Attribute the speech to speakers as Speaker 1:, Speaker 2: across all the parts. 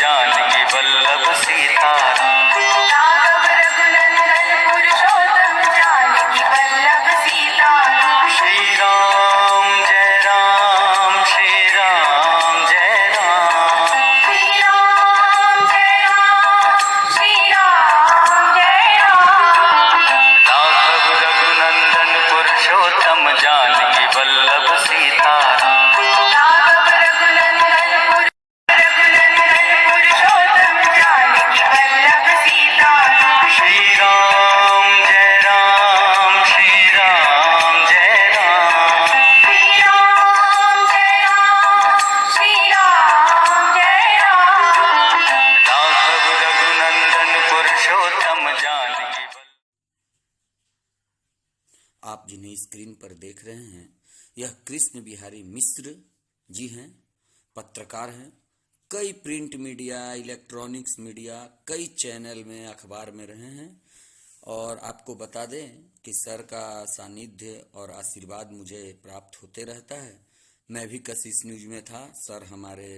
Speaker 1: जानकी वल्लभ सीताराम।
Speaker 2: राघव रघुनंदन पुरुषोत्तम जानकी वल्लभ सीताराम।
Speaker 1: श्री राम जय राम, श्री राम जय राम।
Speaker 2: श्री राम जय राम, श्री राम जय राम।
Speaker 1: राघव रघुनंदन पुरुषोत्तम जानकी वल्लभ सीताराम।
Speaker 2: राघव रघुनंदन पुरुषोत्तम जानकी वल्लभ सीताराम।
Speaker 1: श्री राम जय राम, श्री राम जय राम।
Speaker 2: श्री राम जय राम, श्री राम जय राम।
Speaker 1: राघव रघुनंदन पुरुषोत्तम जानकी वल्लभ।
Speaker 3: आप जिन्हें स्क्रीन पर देख रहे हैं यह कृष्ण बिहारी मिश्र जी हैं, पत्रकार हैं। कई प्रिंट मीडिया, इलेक्ट्रॉनिक्स मीडिया, कई चैनल में, अखबार में रहे हैं। और आपको बता दें कि सर का सानिध्य और आशीर्वाद मुझे प्राप्त होते रहता है। मैं भी कशिश न्यूज में था, सर हमारे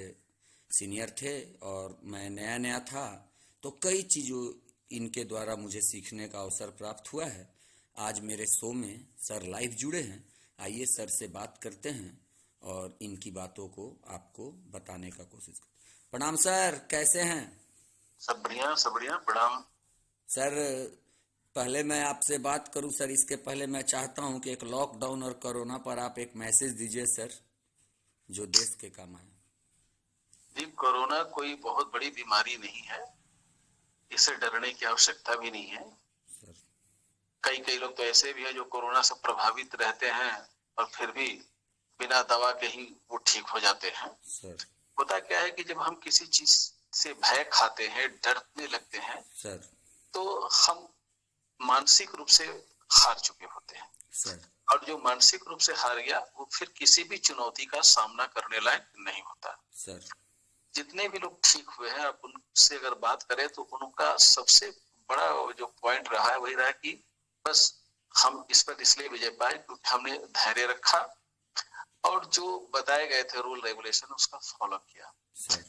Speaker 3: सीनियर थे और मैं नया नया था, तो कई चीज़ों इनके द्वारा मुझे सीखने का अवसर प्राप्त हुआ है। आज मेरे शो में सर लाइव जुड़े हैं। आइए सर से बात करते हैं और इनकी बातों को आपको बताने का कोशिश करते हैं। प्रणाम सर, कैसे हैं?
Speaker 4: सब बढ़िया प्रणाम।
Speaker 3: सर पहले मैं आपसे बात करूं सर, इसके पहले मैं चाहता हूं कि एक लॉकडाउन और कोरोना पर आप एक मैसेज दीजिए सर, जो देश के काम आए।
Speaker 4: जी, कोरोना कोई बहुत बड़ी बीमारी नहीं है, इससे डरने की आवश्यकता भी नहीं है।
Speaker 3: सर
Speaker 4: कई लोग तो ऐसे भी हैं जो कोरोना से प्रभावित रहते हैं और फिर भी बिना दवा के ही वो ठीक हो जाते हैं।
Speaker 3: सर
Speaker 4: होता क्या है कि जब हम किसी चीज से भय खाते हैं, डरने लगते हैं,
Speaker 3: सर
Speaker 4: तो हम मानसिक रूप से हार चुके होते हैं।
Speaker 3: सर
Speaker 4: और जो मानसिक रूप से हार गया वो फिर किसी भी चुनौती का सामना करने लायक नहीं होता।
Speaker 3: सर
Speaker 4: जितने भी लोग ठीक हुए हैं, आप उनसे अगर बात करें तो उनका सबसे बड़ा जो पॉइंट रहा है वही रहा कि बस हम इस पर इसलिए विजय पाए क्योंकि हमने धैर्य रखा और जो बताए गए थे रूल रेगुलेशन उसका फॉलो किया।
Speaker 3: सर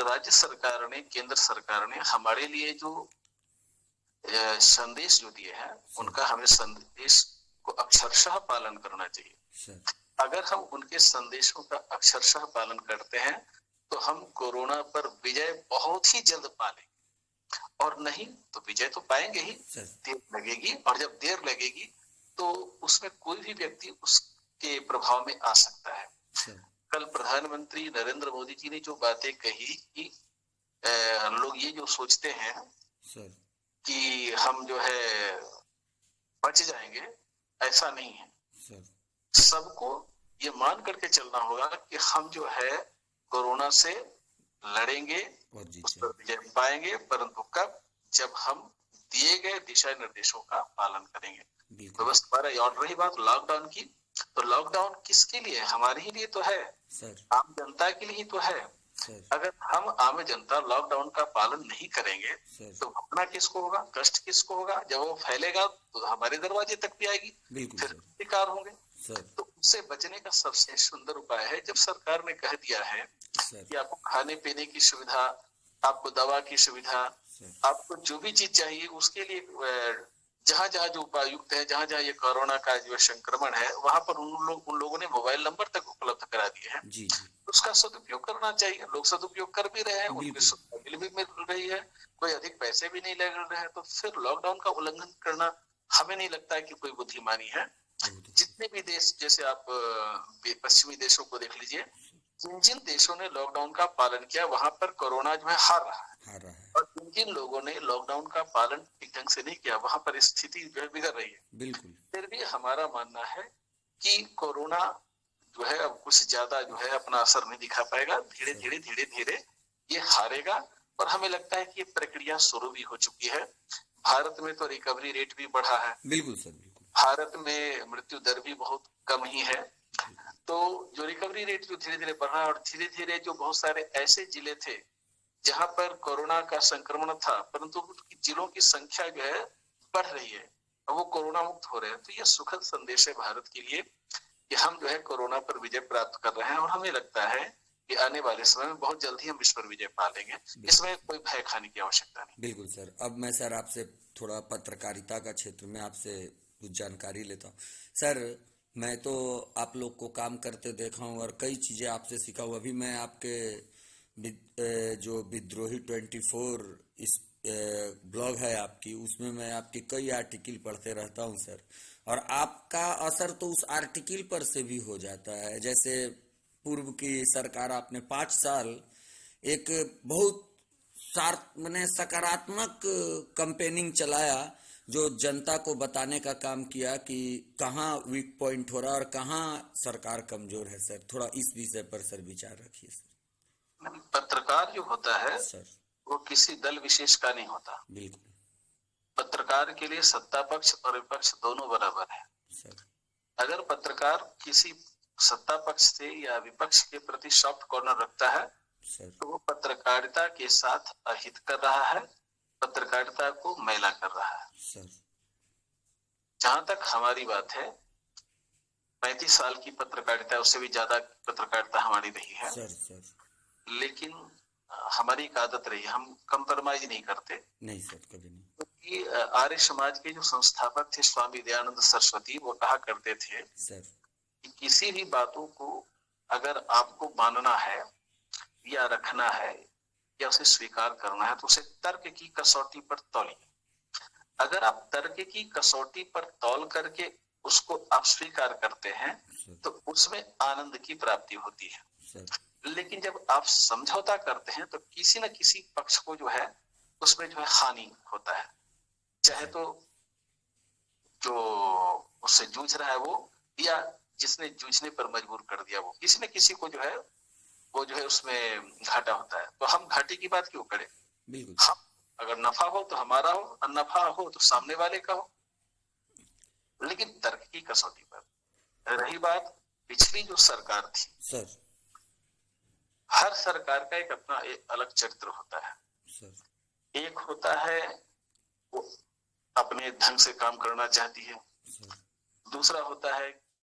Speaker 4: राज्य सरकार ने, केंद्र सरकार ने हमारे लिए जो संदेश जो दिए हैं उनका हमें संदेश को अक्षरशः पालन करना चाहिए।
Speaker 3: सर
Speaker 4: अगर हम उनके संदेशों का अक्षरशः पालन करते हैं तो हम कोरोना पर विजय बहुत ही जल्द पा लेंगे, और नहीं तो विजय तो पाएंगे ही,
Speaker 3: सर
Speaker 4: देर लगेगी, और जब देर लगेगी तो उसमें कोई भी व्यक्ति उसके प्रभाव में आ सकता है।
Speaker 3: सर
Speaker 4: कल प्रधानमंत्री नरेंद्र मोदी जी ने जो बातें कही कि लोग ये जो सोचते हैं
Speaker 3: सर
Speaker 4: कि हम जो है बच जाएंगे, ऐसा नहीं है।
Speaker 3: सर
Speaker 4: सबको ये मान करके चलना होगा कि हम जो है कोरोना से लड़ेंगे,
Speaker 3: और जी
Speaker 4: उस पर विजय पाएंगे, परंतु कब? जब हम दिए गए दिशा निर्देशों का पालन करेंगे। तो
Speaker 3: बिल्कुल
Speaker 4: बस हमारा और रही बात लॉकडाउन की, तो लॉकडाउन किसके लिए? हमारे ही लिए तो है,
Speaker 3: सर
Speaker 4: आम जनता के लिए ही तो है।
Speaker 3: सर
Speaker 4: अगर हम आम जनता लॉकडाउन का पालन नहीं करेंगे
Speaker 3: सर
Speaker 4: तो भोगना किसको होगा, कष्ट किसको होगा? जब वो फैलेगा तो हमारे दरवाजे तक भी आएगी,
Speaker 3: बिल्कुल
Speaker 4: फिर
Speaker 3: सर
Speaker 4: शिकार होंगे।
Speaker 3: सर
Speaker 4: तो उससे बचने का सबसे सुंदर उपाय है, जब सरकार ने कह दिया है
Speaker 3: सर
Speaker 4: कि आपको खाने पीने की सुविधा, आपको दवा की सुविधा,
Speaker 3: सर
Speaker 4: आपको जो भी चीज चाहिए उसके लिए जहाँ जहाँ जो उपाय युक्त है, जहाँ जहाँ ये कोरोना का जो संक्रमण है वहां पर उन लोगों ने मोबाइल नंबर तक उपलब्ध करा दिए हैं।
Speaker 3: जी जी
Speaker 4: उसका सदुपयोग करना चाहिए। लोग सदुपयोग कर भी रहे हैं, उनकी
Speaker 3: बिल्कुल।
Speaker 4: सुविधा भी मिल रही है, कोई अधिक पैसे भी नहीं लग रहे हैं, तो फिर लॉकडाउन का उल्लंघन करना हमें नहीं लगता है कि कोई बुद्धिमानी है। जितने भी देश, जैसे आप पश्चिमी देशों को देख लीजिए, जिन देशों ने लॉकडाउन का पालन किया वहां पर कोरोना जो है हार रहा है, और जिन लोगों ने लॉकडाउन का पालन ठीक ढंग से नहीं किया वहां पर स्थिति जो है बिगड़ रही है।
Speaker 3: बिल्कुल
Speaker 4: फिर भी हमारा मानना है कि कोरोना जो है अब कुछ ज्यादा जो है अपना असर नहीं दिखा पाएगा, धीरे धीरे ये हारेगा। और हमें लगता है कि ये प्रक्रिया शुरू भी हो चुकी है। भारत में तो रिकवरी रेट भी बढ़ा है,
Speaker 3: बिल्कुल सर बिल्कुल।
Speaker 4: भारत में मृत्यु दर भी बहुत कम ही है। तो जो रिकवरी रेट जो धीरे धीरे बढ़ रहा है, और धीरे धीरे जो बहुत सारे ऐसे जिले थे जहां पर कोरोना का संक्रमण था परंतु जिलों की संख्या जो है बढ़ रही है, वो कोरोना मुक्त हो रहे हैं। तो यह सुखद संदेश है भारत के लिए कि हम जो है कोरोना पर विजय प्राप्त कर रहे हैं। और हमें लगता है कि आने वाले समय में बहुत जल्दी हम इस पर विजय पा लेंगे। इसमें कोई भय खाने की आवश्यकता नहीं।
Speaker 3: बिल्कुल सर। अब मैं सर आपसे थोड़ा पत्रकारिता का क्षेत्र में आपसे कुछ जानकारी लेता हूँ। सर मैं तो आप लोग को काम करते देखा हूँ और कई चीज़ें आपसे सीखा हूँ। अभी मैं आपके जो विद्रोही 24 इस ब्लॉग है आपकी, उसमें मैं आपकी कई आर्टिकल पढ़ते रहता हूँ सर, और आपका असर तो उस आर्टिकल पर से भी हो जाता है। जैसे पूर्व की सरकार, आपने 5 साल एक बहुत मैंने सकारात्मक कैंपेनिंग चलाया, जो जनता को बताने का काम किया कि कहाँ वीक पॉइंट हो रहा है और कहाँ सरकार कमजोर है। सर थोड़ा इस विषय पर सर विचार रखिए सर।
Speaker 4: पत्रकार जो होता है
Speaker 3: सर
Speaker 4: वो किसी दल विशेष का नहीं होता।
Speaker 3: बिल्कुल
Speaker 4: पत्रकार के लिए सत्ता पक्ष और विपक्ष दोनों बराबर है।
Speaker 3: सर।
Speaker 4: अगर पत्रकार किसी सत्ता पक्ष से या विपक्ष के प्रति सॉफ्ट कॉर्नर रखता है
Speaker 3: सर
Speaker 4: तो वो पत्रकारिता के साथ अहित कर रहा है, पत्रकारिता को मैला कर रहा है।
Speaker 3: सर
Speaker 4: जहां तक हमारी बात है, 35 साल की पत्रकारिता, उससे भी ज्यादा पत्रकारिता हमारी रही है।
Speaker 3: सर सर
Speaker 4: लेकिन हमारी एक आदत रही, हम कंप्रोमाइज नहीं करते।
Speaker 3: नहीं सर, कभी नहीं।
Speaker 4: क्योंकि आर्य समाज के जो संस्थापक थे स्वामी दयानंद सरस्वती, वो कहा करते थे
Speaker 3: सर
Speaker 4: कि किसी भी बातों को अगर आपको मानना है या रखना है या उसे स्वीकार करना है तो उसे तर्क की कसौटी पर तौलिए। अगर आप तर्क की कसौटी पर तौल करके उसको आप स्वीकार करते हैं तो उसमें आनंद की प्राप्ति होती है।
Speaker 3: सर
Speaker 4: लेकिन जब आप समझौता करते हैं तो किसी न किसी पक्ष को जो है उसमें जो है हानि होता है, चाहे तो जो उससे जूझ रहा है वो, या जिसने जूझने पर मजबूर कर दिया वो, किसी न किसी को जो है वो जो है उसमें घाटा होता है। तो हम घाटे की बात क्यों करें?
Speaker 3: बिल्कुल।
Speaker 4: हम अगर नफा हो तो हमारा हो और नफा हो तो सामने वाले का हो, लेकिन तर्क की कसौटी पर। रही बात पिछली जो सरकार थी,
Speaker 3: सर
Speaker 4: हर सरकार का एक अपना एक अलग चरित्र होता है।
Speaker 3: सर
Speaker 4: एक होता है वो अपने ढंग से काम करना चाहती है,
Speaker 3: सर
Speaker 4: दूसरा होता है